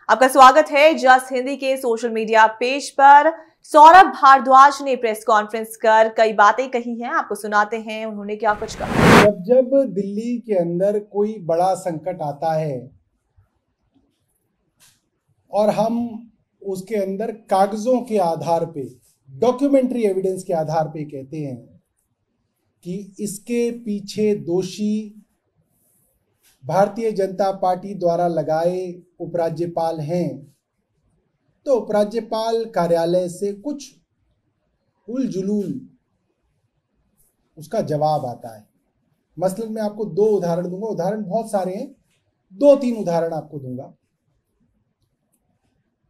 आपका स्वागत है जस्ट हिंदी के सोशल मीडिया पेज पर। सौरभ भारद्वाज ने प्रेस कॉन्फ्रेंस कर कई बातें कही हैं, आपको सुनाते हैं उन्होंने क्या कुछ कहा। जब दिल्ली के अंदर कोई बड़ा संकट आता है और हम उसके अंदर कागजों के आधार पे, डॉक्यूमेंट्री एविडेंस के आधार पे कहते हैं कि इसके पीछे दोषी भारतीय जनता पार्टी द्वारा लगाए उपराज्यपाल हैं, तो उपराज्यपाल कार्यालय से कुछ उलझुलूल उसका जवाब आता है। मसलन मैं आपको दो उदाहरण दूंगा, उदाहरण बहुत सारे हैं, दो तीन उदाहरण आपको दूंगा।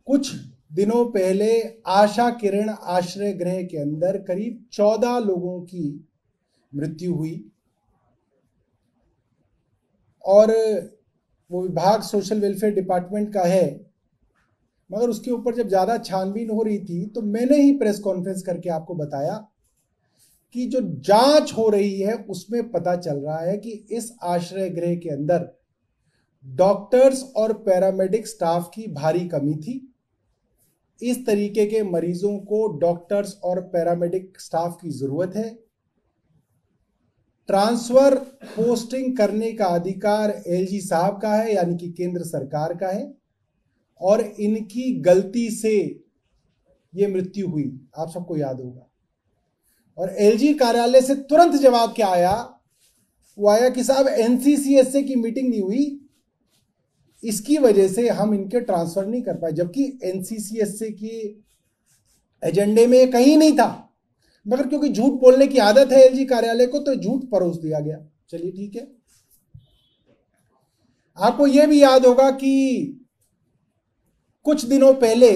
कुछ दिनों पहले आशा किरण आश्रय गृह के अंदर करीब 14 लोगों की मृत्यु हुई और वो विभाग सोशल वेलफेयर डिपार्टमेंट का है, मगर उसके ऊपर जब ज़्यादा छानबीन हो रही थी तो मैंने ही प्रेस कॉन्फ्रेंस करके आपको बताया कि जो जांच हो रही है उसमें पता चल रहा है कि इस आश्रय गृह के अंदर डॉक्टर्स और पैरामेडिक स्टाफ की भारी कमी थी। इस तरीके के मरीजों को डॉक्टर्स और पैरामेडिक स्टाफ की ज़रूरत है। ट्रांसफर पोस्टिंग करने का अधिकार एलजी साहब का है, यानी कि केंद्र सरकार का है, और इनकी गलती से ये मृत्यु हुई, आप सबको याद होगा। और एलजी कार्यालय से तुरंत जवाब क्या आया? वो आया कि साहब एनसीसीएसए की मीटिंग नहीं हुई, इसकी वजह से हम इनके ट्रांसफर नहीं कर पाए, जबकि एनसीसीएसए के एजेंडे में कहीं नहीं था, मगर क्योंकि झूठ बोलने की आदत है एलजी कार्यालय को तो झूठ परोस दिया गया। चलिए ठीक है। आपको यह भी याद होगा कि कुछ दिनों पहले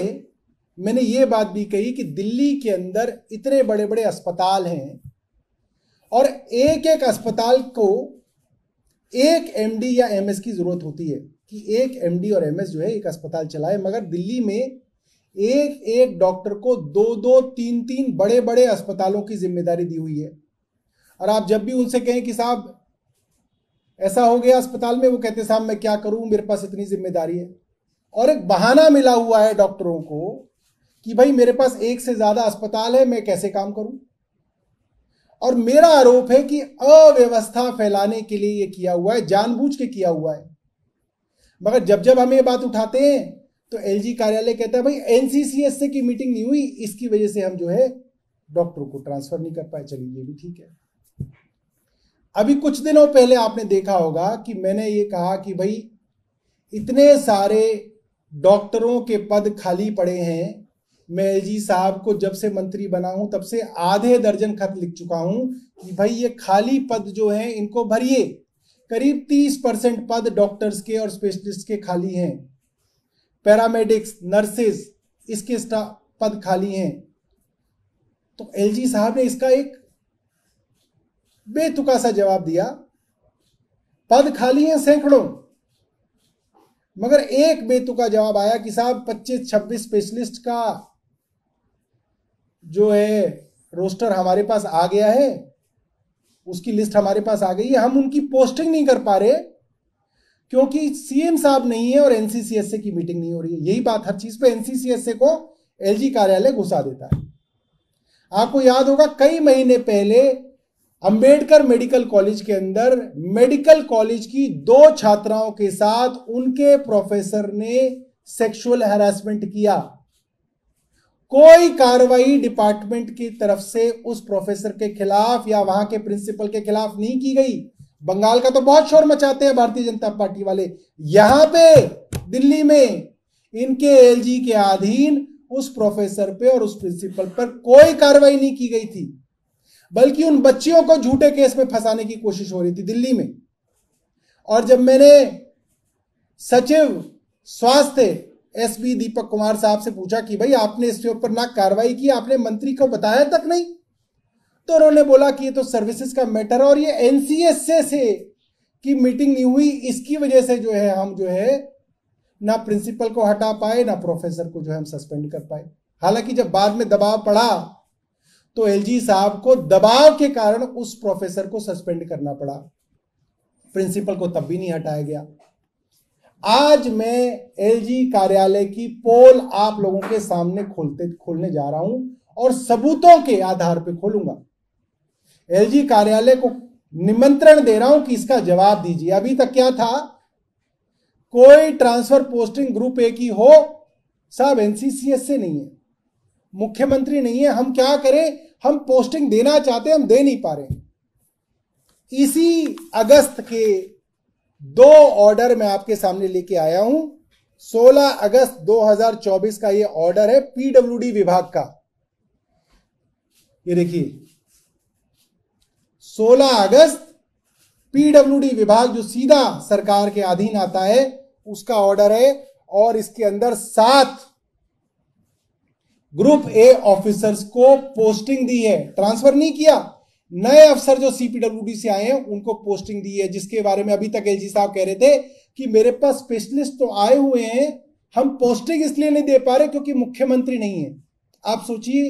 मैंने ये बात भी कही कि दिल्ली के अंदर इतने बड़े बड़े अस्पताल हैं और एक एक अस्पताल को एक एमडी या एमएस की जरूरत होती है कि एक एमडी और एमएस जो है एक अस्पताल चलाए, मगर दिल्ली में एक एक डॉक्टर को दो दो तीन तीन बड़े बड़े अस्पतालों की जिम्मेदारी दी हुई है। और आप जब भी उनसे कहें कि साहब ऐसा हो गया अस्पताल में, वो कहते साहब मैं क्या करूं, मेरे पास इतनी जिम्मेदारी है। और एक बहाना मिला हुआ है डॉक्टरों को कि भाई मेरे पास एक से ज्यादा अस्पताल है, मैं कैसे काम करूं। और मेरा आरोप है कि अव्यवस्था फैलाने के लिए यह किया हुआ है, जानबूझ के किया हुआ है। मगर जब जब हम ये बात उठाते हैं तो एलजी कार्यालय कहता है भाई एनसीसीएसए की मीटिंग नहीं हुई, इसकी वजह से हम जो है डॉक्टरों को ट्रांसफर नहीं कर पाए। चलिए ये भी ठीक है। अभी कुछ दिनों पहले आपने देखा होगा कि मैंने ये कहा कि भाई इतने सारे डॉक्टरों के पद खाली पड़े हैं। मैं एलजी साहब को जब से मंत्री बना हूं तब से आधे दर्जन खत लिख चुका हूं कि भाई ये खाली पद जो हैं इनको भरिए। करीब 30% पद डॉक्टर्स के और स्पेशलिस्ट के खाली हैं, पैरामेडिक्स, नर्सेज, इसके पद खाली हैं। तो एलजी साहब ने इसका एक बेतुका सा जवाब दिया, पद खाली हैं सैकड़ों, मगर एक बेतुका जवाब आया कि साहब 25-26 स्पेशलिस्ट का जो है रोस्टर हमारे पास आ गया है, उसकी लिस्ट हमारे पास आ गई है, हम उनकी पोस्टिंग नहीं कर पा रहे क्योंकि सीएम साहब नहीं है और एनसीसीएसए की मीटिंग नहीं हो रही है। यही बात हर चीज पे एनसीसीएसए को एलजी कार्यालय घुसा देता है। आपको याद होगा कई महीने पहले अंबेडकर मेडिकल कॉलेज के अंदर मेडिकल कॉलेज की 2 छात्राओं के साथ उनके प्रोफेसर ने सेक्सुअल हैरेसमेंट किया। कोई कार्रवाई डिपार्टमेंट की तरफ से उस प्रोफेसर के खिलाफ या वहां के प्रिंसिपल के खिलाफ नहीं की गई। बंगाल का तो बहुत शोर मचाते हैं भारतीय जनता पार्टी वाले, यहां पे दिल्ली में इनके एलजी के अधीन उस प्रोफेसर पे और उस प्रिंसिपल पर कोई कार्रवाई नहीं की गई थी, बल्कि उन बच्चियों को झूठे केस में फंसाने की कोशिश हो रही थी दिल्ली में। और जब मैंने सचिव स्वास्थ्य एसबी दीपक कुमार साहब से पूछा कि भाई आपने इसके ऊपर ना कार्रवाई की, आपने मंत्री को बताया तक नहीं, तो उन्होंने बोला कि ये तो सर्विसेज का मैटर है और ये एनसीएसए से की मीटिंग नहीं हुई, इसकी वजह से जो है हम जो है ना प्रिंसिपल को हटा पाए ना प्रोफेसर को जो है हम सस्पेंड कर पाए। हालांकि जब बाद में दबाव पड़ा तो एलजी साहब को दबाव के कारण उस प्रोफेसर को सस्पेंड करना पड़ा, प्रिंसिपल को तब भी नहीं हटाया गया। आज मैं एलजी कार्यालय की पोल आप लोगों के सामने खोलने जा रहा हूं और सबूतों के आधार पर खोलूंगा। एलजी कार्यालय को निमंत्रण दे रहा हूं कि इसका जवाब दीजिए। अभी तक क्या था, कोई ट्रांसफर पोस्टिंग ग्रुप ए की हो, साहब एनसीसीएस से नहीं है, मुख्यमंत्री नहीं है, हम क्या करें, हम पोस्टिंग देना चाहते हैं, हम दे नहीं पा रहे। इसी अगस्त के 2 ऑर्डर मैं आपके सामने लेके आया हूं। 16 अगस्त 2024 का ये ऑर्डर है पीडब्ल्यूडी विभाग का। ये देखिए 16 अगस्त पीडब्ल्यूडी विभाग जो सीधा सरकार के अधीन आता है उसका ऑर्डर है और इसके अंदर 7 ग्रुप ए ऑफिसर्स को पोस्टिंग दी है, ट्रांसफर नहीं किया। नए अफसर जो सीपीडब्ल्यूडी से आए हैं उनको पोस्टिंग दी है, जिसके बारे में अभी तक एलजी साहब कह रहे थे कि मेरे पास स्पेशलिस्ट तो आए हुए हैं, हम पोस्टिंग इसलिए नहीं दे पा रहे क्योंकि मुख्यमंत्री नहीं है। आप सोचिए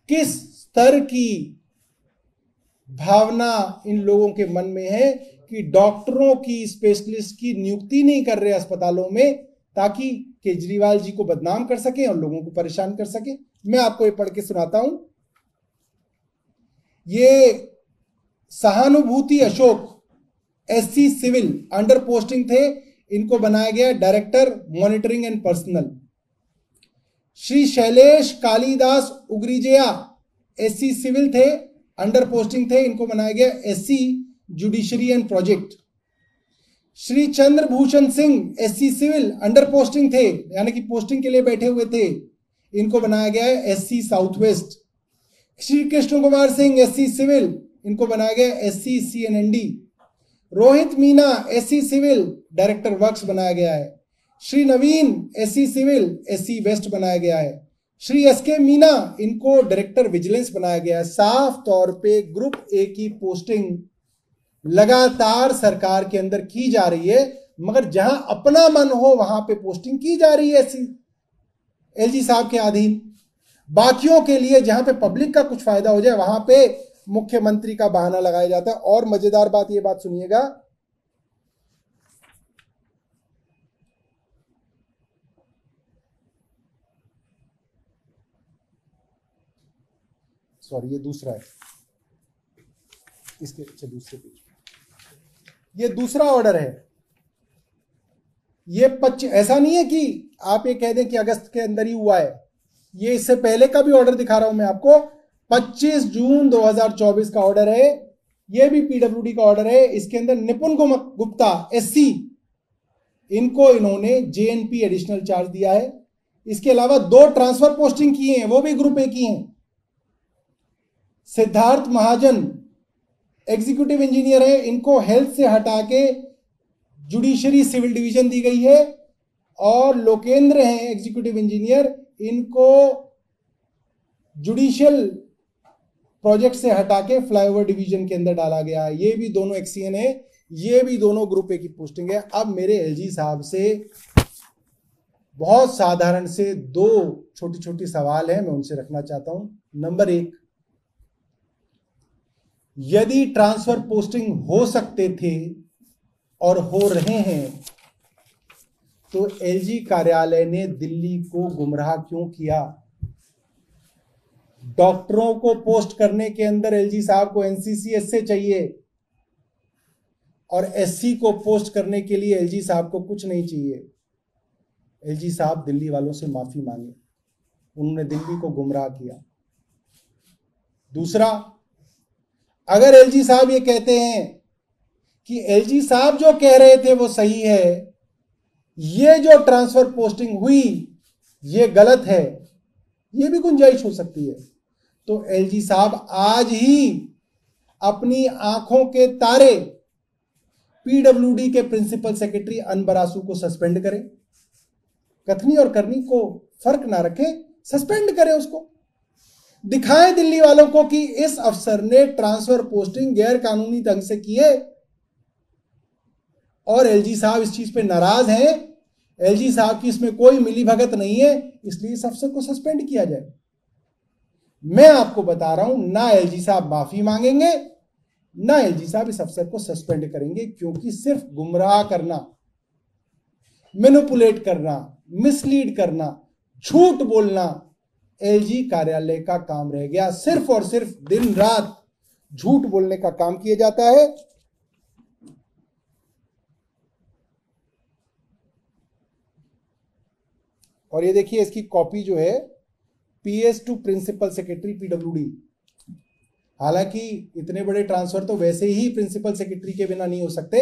किस स्तर की भावना इन लोगों के मन में है कि डॉक्टरों की, स्पेशलिस्ट की नियुक्ति नहीं कर रहे अस्पतालों में ताकि केजरीवाल जी को बदनाम कर सके और लोगों को परेशान कर सके। मैं आपको ये पढ़ के सुनाता हूं। ये सहानुभूति Ashok SC civil under posting थे, इनको बनाया गया director monitoring and personnel. Shri Shailesh Kalidas उग्रीजया एससी सिविल थे, अंडर पोस्टिंग थे, इनको बनाया गया SC judiciary and project. Shri Chandrabhushan Singh SC civil under posting थे, यानी कि पोस्टिंग के लिए बैठे हुए थे, इनको बनाया गया है SC south west. Shri Krishna Kumar Singh SC civil, इनको बनाया गया SC CNND. Rohit Meena SC civil director works बनाया गया है। Shri Naveen SC civil SC west बनाया गया है। श्री एसके मीना, इनको डायरेक्टर विजिलेंस बनाया गया है। साफ तौर पे ग्रुप ए की पोस्टिंग लगातार सरकार के अंदर की जा रही है, मगर जहां अपना मन हो वहां पे पोस्टिंग की जा रही है एलजी साहब के अधीन। बाकियों के लिए जहां पे पब्लिक का कुछ फायदा हो जाए वहां पे मुख्यमंत्री का बहाना लगाया जाता है। और मजेदार बात, ये बात सुनिएगा, सॉरी ये दूसरा है, इसके अच्छा दूसरे पेज, ये दूसरा ऑर्डर है। ये 25, ऐसा नहीं है कि आप ये कह दें कि अगस्त के अंदर ही हुआ है, ये इससे पहले का भी ऑर्डर दिखा रहा हूं मैं आपको। 25 जून 2024 का ऑर्डर है, ये भी पीडब्ल्यूडी का ऑर्डर है। इसके अंदर निपुण गुप्ता एससी, इनको इन्होंने जेएनपी एडिशनल चार्ज दिया है। इसके अलावा 2 ट्रांसफर पोस्टिंग की हैं, वो भी ग्रुप ए की हैं। सिद्धार्थ महाजन एग्जीक्यूटिव इंजीनियर है, इनको हेल्थ से हटा के जुडिशरी सिविल डिवीजन दी गई है। और लोकेंद्र हैं एग्जीक्यूटिव इंजीनियर, इनको जुडिशियल प्रोजेक्ट से हटा के फ्लाईओवर डिवीजन के अंदर डाला गया है। ये भी दोनों एक्सीएन है, ये भी दोनों ग्रुप ए की पोस्टिंग है। अब मेरे एलजी साहब से बहुत साधारण से 2 छोटी छोटी सवाल है, मैं उनसे रखना चाहता हूं। नंबर 1, यदि ट्रांसफर पोस्टिंग हो सकते थे और हो रहे हैं तो एलजी कार्यालय ने दिल्ली को गुमराह क्यों किया? डॉक्टरों को पोस्ट करने के अंदर एलजी साहब को एनसीसीएस से चाहिए और एससी को पोस्ट करने के लिए एलजी साहब को कुछ नहीं चाहिए। एलजी साहब दिल्ली वालों से माफी मांगे, उन्होंने दिल्ली को गुमराह किया। दूसरा, अगर एलजी साहब ये कहते हैं कि एलजी साहब जो कह रहे थे वो सही है, ये जो ट्रांसफर पोस्टिंग हुई ये गलत है, ये भी गुंजाइश हो सकती है, तो एलजी साहब आज ही अपनी आंखों के तारे पीडब्ल्यूडी के प्रिंसिपल सेक्रेटरी अनबरासू को सस्पेंड करें। कथनी और करनी को फर्क ना रखें, सस्पेंड करें उसको। दिखाएं दिल्ली वालों को कि इस अफसर ने ट्रांसफर पोस्टिंग गैर कानूनी ढंग से की है और एलजी साहब इस चीज पे नाराज हैं। एलजी साहब की इसमें कोई मिलीभगत नहीं है, इसलिए इस अफसर को सस्पेंड किया जाए। मैं आपको बता रहा हूं, ना एलजी साहब माफी मांगेंगे, ना एलजी साहब इस अफसर को सस्पेंड करेंगे, क्योंकि सिर्फ गुमराह करना, मैनिपुलेट करना, मिसलीड करना, झूठ बोलना एलजी कार्यालय का काम रह गया। सिर्फ और सिर्फ दिन रात झूठ बोलने का काम किया जाता है। और ये देखिए इसकी कॉपी जो है, PS to principal secretary PWD। हालांकि इतने बड़े ट्रांसफर तो वैसे ही प्रिंसिपल सेक्रेटरी के बिना नहीं हो सकते,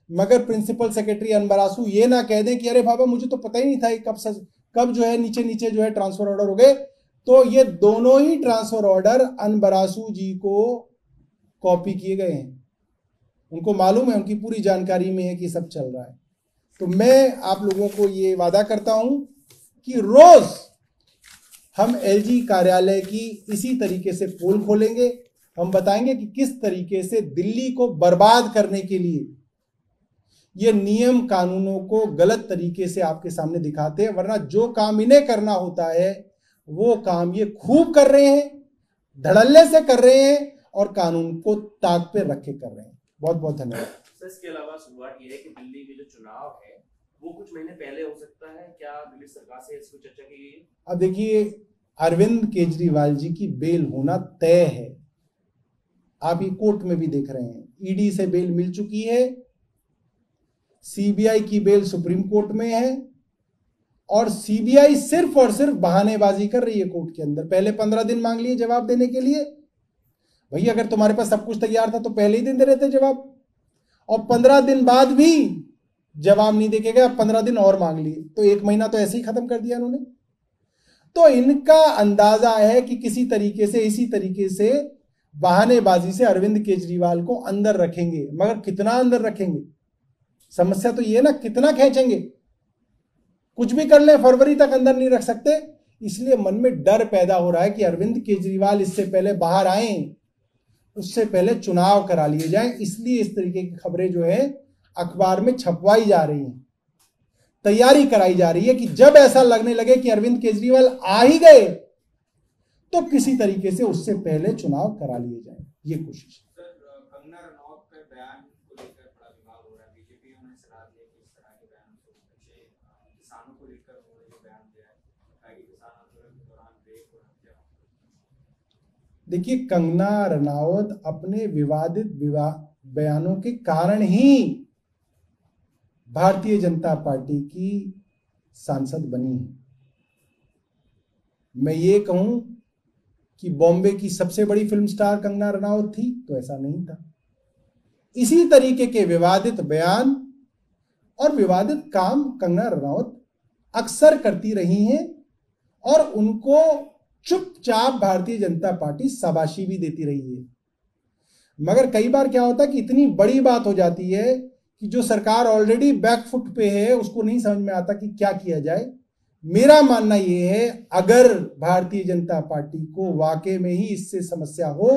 मगर प्रिंसिपल सेक्रेटरी अनबरासू ये ना कह दें कि अरे बाबा मुझे तो पता ही नहीं था कब जो है नीचे नीचे जो है ट्रांसफर ऑर्डर हो गए। तो ये दोनों ही ट्रांसफर ऑर्डर अनबरासू जी को कॉपी किए गए हैं। उनको मालूम है, उनकी पूरी जानकारी में है कि सब चल रहा है। तो मैं आप लोगों को ये वादा करता हूं कि रोज हम एलजी कार्यालय की इसी तरीके से पोल खोलेंगे। हम बताएंगे कि किस तरीके से दिल्ली को बर्बाद करने के लिए ये नियम कानूनों को गलत तरीके से आपके सामने दिखाते हैं, वरना जो काम इन्हें करना होता है वो काम ये खूब कर रहे हैं, धड़ल्ले से कर रहे हैं और कानून को ताक पे रख के कर रहे हैं। बहुत बहुत धन्यवाद। सर, इसके अलावा शुरुआत ये है कि दिल्ली के जो चुनाव है वो कुछ महीने पहले हो सकता है, क्या दिल्ली सरकार से इसको चर्चा की गई है? अब देखिए, अरविंद केजरीवाल जी की बेल होना तय है। आप ये कोर्ट में भी देख रहे हैं, ईडी से बेल मिल चुकी है, सीबीआई की बेल सुप्रीम कोर्ट में है और सीबीआई सिर्फ और सिर्फ बहानेबाजी कर रही है कोर्ट के अंदर। पहले 15 दिन मांग लिए जवाब देने के लिए। भैया अगर तुम्हारे पास सब कुछ तैयार था तो पहले ही दिन दे रहे थे जवाब, और 15 दिन बाद भी जवाब नहीं देके गए, अब 15 दिन और मांग लिए, तो 1 महीना तो ऐसे ही खत्म कर दिया उन्होंने। तो इनका अंदाजा है कि किसी तरीके से, इसी तरीके से बहानेबाजी से अरविंद केजरीवाल को अंदर रखेंगे। मगर कितना अंदर रखेंगे, समस्या तो ये ना, कितना खींचेंगे। कुछ भी कर ले, फरवरी तक अंदर नहीं रख सकते। इसलिए मन में डर पैदा हो रहा है कि अरविंद केजरीवाल इससे पहले बाहर आए, उससे पहले चुनाव करा लिए जाएं। इसलिए इस तरीके की खबरें जो है अखबार में छपवाई जा रही हैं, तैयारी कराई जा रही है कि जब ऐसा लगने लगे कि अरविंद केजरीवाल आ ही गए तो किसी तरीके से उससे पहले चुनाव करा लिए जाए, ये कोशिश। कंगना रनौत के बयान को लेकर बड़ा विवाद हो रहा है। बीजेपी ने सलाह दी है कि इस तरह के बयान को बच्चे किसानों को लेकर उन्होंने जो बयान दिया है ताकि किसान आंदोलन के दौरान ब्रेक और हत्या। देखिए, कंगना रनौत अपने विवादित बयानों के कारण ही भारतीय जनता पार्टी की सांसद बनी है। मैं ये कहूं कि बॉम्बे की सबसे बड़ी फिल्म स्टार कंगना रनौत थी तो ऐसा नहीं था। इसी तरीके के विवादित बयान और विवादित काम कंगना रनौत अक्सर करती रही हैं और उनको चुपचाप भारतीय जनता पार्टी शाबाशी भी देती रही है। मगर कई बार क्या होता है कि इतनी बड़ी बात हो जाती है कि जो सरकार ऑलरेडी बैकफुट पे है उसको नहीं समझ में आता कि क्या किया जाए। मेरा मानना यह है, अगर भारतीय जनता पार्टी को वाकई में ही इससे समस्या हो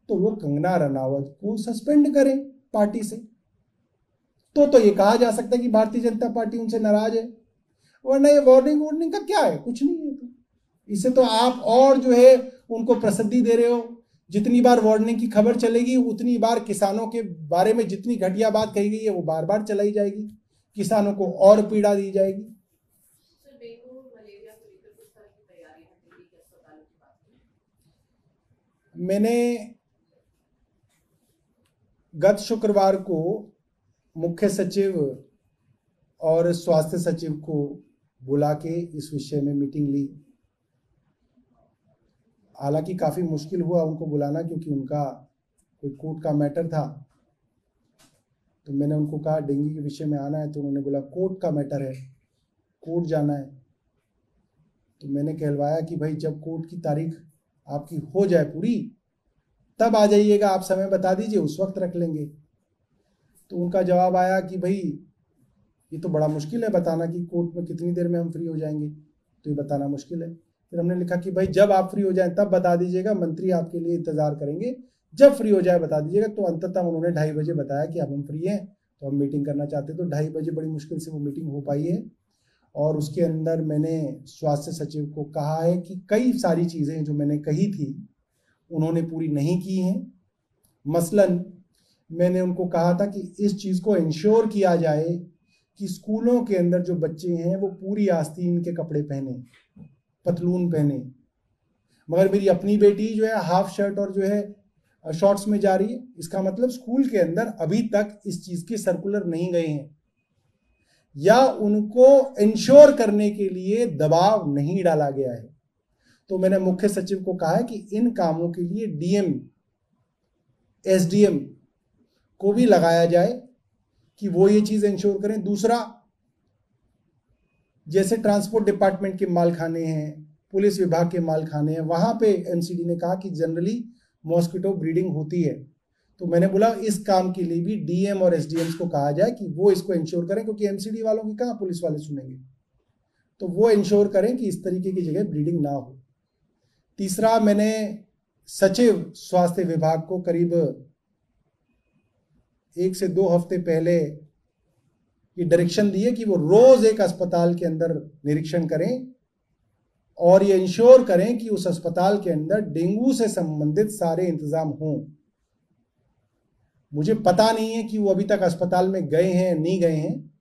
तो वो कंगना रनौत को सस्पेंड करें पार्टी से। तो ये कहा जा सकता है कि भारतीय जनता पार्टी उनसे नाराज है, वरना ये वार्निंग का क्या है, कुछ नहीं है। तो इससे तो आप और जो है उनको प्रसिद्धि दे रहे हो। जितनी बार वार्निंग की खबर चलेगी उतनी बार किसानों के बारे में जितनी घटिया बात कही गई है वो बार बार चलाई जाएगी, किसानों को और पीड़ा दी जाएगी। मैंने गत शुक्रवार को मुख्य सचिव और स्वास्थ्य सचिव को बुला के इस विषय में मीटिंग ली। हालांकि काफ़ी मुश्किल हुआ उनको बुलाना, क्योंकि उनका कोई कोर्ट का मैटर था। तो मैंने उनको कहा डेंगू के विषय में आना है, तो उन्होंने बोला कोर्ट का मैटर है, कोर्ट जाना है। तो मैंने कहलवाया कि भाई जब कोर्ट की तारीख आपकी हो जाए पूरी तब आ जाइएगा, आप समय बता दीजिए, उस वक्त रख लेंगे। तो उनका जवाब आया कि भाई ये तो बड़ा मुश्किल है बताना कि कोर्ट में कितनी देर में हम फ्री हो जाएंगे, तो ये बताना मुश्किल है। फिर हमने लिखा कि भाई जब आप फ्री हो जाएं तब बता दीजिएगा, मंत्री आपके लिए इंतजार करेंगे, जब फ्री हो जाए बता दीजिएगा। तो अंततः उन्होंने 2:30 बजे बताया कि अब हम फ्री हैं, तो हम मीटिंग करना चाहते। तो 2:30 बजे बड़ी मुश्किल से वो मीटिंग हो पाई है। और उसके अंदर मैंने स्वास्थ्य सचिव को कहा है कि कई सारी चीज़ें जो मैंने कही थी उन्होंने पूरी नहीं की हैं। मसलन मैंने उनको कहा था कि इस चीज़ को इंश्योर किया जाए कि स्कूलों के अंदर जो बच्चे हैं वो पूरी आस्तीन के कपड़े पहने, पतलून पहने, मगर मेरी अपनी बेटी जो है हाफ शर्ट और जो है शॉर्ट्स में जा रही है। इसका मतलब स्कूल के अंदर अभी तक इस चीज के सर्कुलर नहीं गए हैं या उनको इंश्योर करने के लिए दबाव नहीं डाला गया है। तो मैंने मुख्य सचिव को कहा है कि इन कामों के लिए डीएम, एसडीएम को भी लगाया जाए कि वो ये चीज इंश्योर करें। दूसरा, जैसे ट्रांसपोर्ट डिपार्टमेंट के मालखाने हैं, पुलिस विभाग के मालखाने हैं, वहां पे एमसीडी ने कहा कि जनरली मॉस्किटो ब्रीडिंग होती है। तो मैंने बोला इस काम के लिए भी डीएम और एसडीएम को कहा जाए कि वो इसको इंश्योर करें, क्योंकि एमसीडी वालों की कहां पुलिस वाले सुनेंगे, तो वो इंश्योर करें कि इस तरीके की जगह ब्रीडिंग ना हो। तीसरा, मैंने सचिव स्वास्थ्य विभाग को करीब 1 से 2 हफ्ते पहले ये डायरेक्शन दी है कि वो रोज एक अस्पताल के अंदर निरीक्षण करें और ये इंश्योर करें कि उस अस्पताल के अंदर डेंगू से संबंधित सारे इंतजाम हों। मुझे पता नहीं है कि वो अभी तक अस्पताल में गए हैं नहीं गए हैं,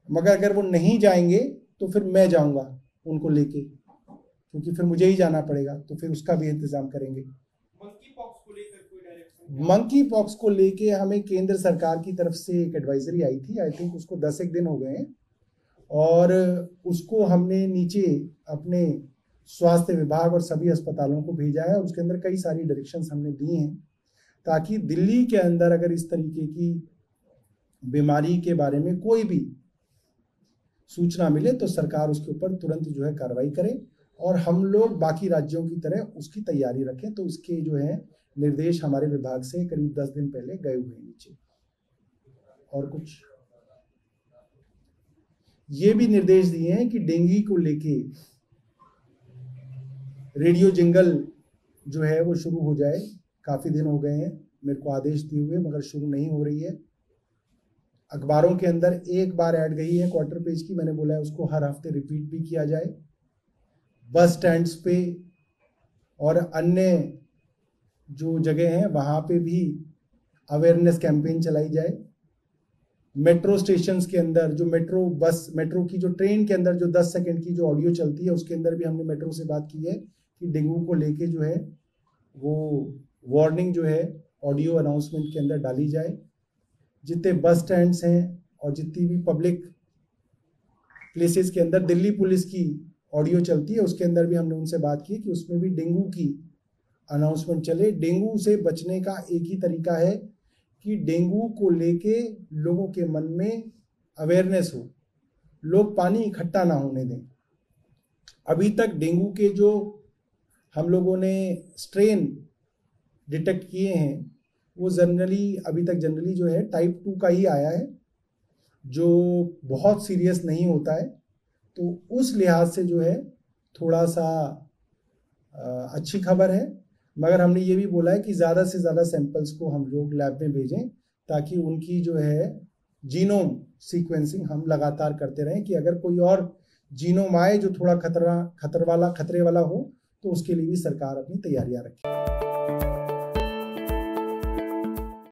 मगर अगर वो नहीं जाएंगे तो फिर मैं जाऊंगा उनको लेके, क्योंकि फिर मुझे ही जाना पड़ेगा, तो फिर उसका भी इंतजाम करेंगे। मंकी पॉक्स को लेकर कोई डायरेक्शन? मंकी पॉक्स को लेके हमें केंद्र सरकार की तरफ से एक एडवाइजरी आई थी, आई थिंक उसको 10 दिन हो गए हैं, और उसको हमने नीचे अपने स्वास्थ्य विभाग और सभी अस्पतालों को भेजा है, और उसके अंदर कई सारी डायरेक्शंस हमने दी हैं ताकि दिल्ली के अंदर अगर इस तरीके की बीमारी के बारे में कोई भी सूचना मिले तो सरकार उसके ऊपर तुरंत जो है कार्रवाई करे, और हम लोग बाकी राज्यों की तरह उसकी तैयारी रखें। तो इसके जो है निर्देश हमारे विभाग से करीब 10 दिन पहले गए हुए हैं नीचे। और कुछ ये भी निर्देश दिए हैं कि डेंगू को लेके रेडियो जिंगल जो है वो शुरू हो जाए। काफी दिन हो गए हैं मेरे को आदेश दिए हुए, मगर शुरू नहीं हो रही है। अखबारों के अंदर एक बार ऐड गई है क्वार्टर पेज की, मैंने बोला है उसको हर हफ्ते रिपीट भी किया जाए। बस स्टैंड्स पे और अन्य जो जगह हैं वहाँ पे भी अवेयरनेस कैंपेन चलाई जाए। मेट्रो स्टेशंस के अंदर जो मेट्रो की जो ट्रेन के अंदर जो 10 सेकंड की जो ऑडियो चलती है उसके अंदर भी हमने मेट्रो से बात की है कि डेंगू को लेके जो है वो वार्निंग जो है ऑडियो अनाउंसमेंट के अंदर डाली जाए। जितने बस स्टैंड्स हैं और जितनी भी पब्लिक प्लेसेस के अंदर दिल्ली पुलिस की ऑडियो चलती है उसके अंदर भी हमने उनसे बात की कि उसमें भी डेंगू की अनाउंसमेंट चले। डेंगू से बचने का एक ही तरीका है कि डेंगू को लेके लोगों के मन में अवेयरनेस हो, लोग पानी इकट्ठा ना होने दें। अभी तक डेंगू के जो हम लोगों ने स्ट्रेन डिटेक्ट किए हैं वो अभी तक जनरली जो है टाइप 2 का ही आया है, जो बहुत सीरियस नहीं होता है। तो उस लिहाज से जो है थोड़ा सा अच्छी खबर है, मगर हमने ये भी बोला है कि ज़्यादा से ज़्यादा सैंपल्स को हम लोग लैब में भेजें ताकि उनकी जो है जीनोम सीक्वेंसिंग हम लगातार करते रहें कि अगर कोई और जीनोम आए जो थोड़ा खतरे वाला हो तो उसके लिए भी सरकार अपनी तैयारियां रखे।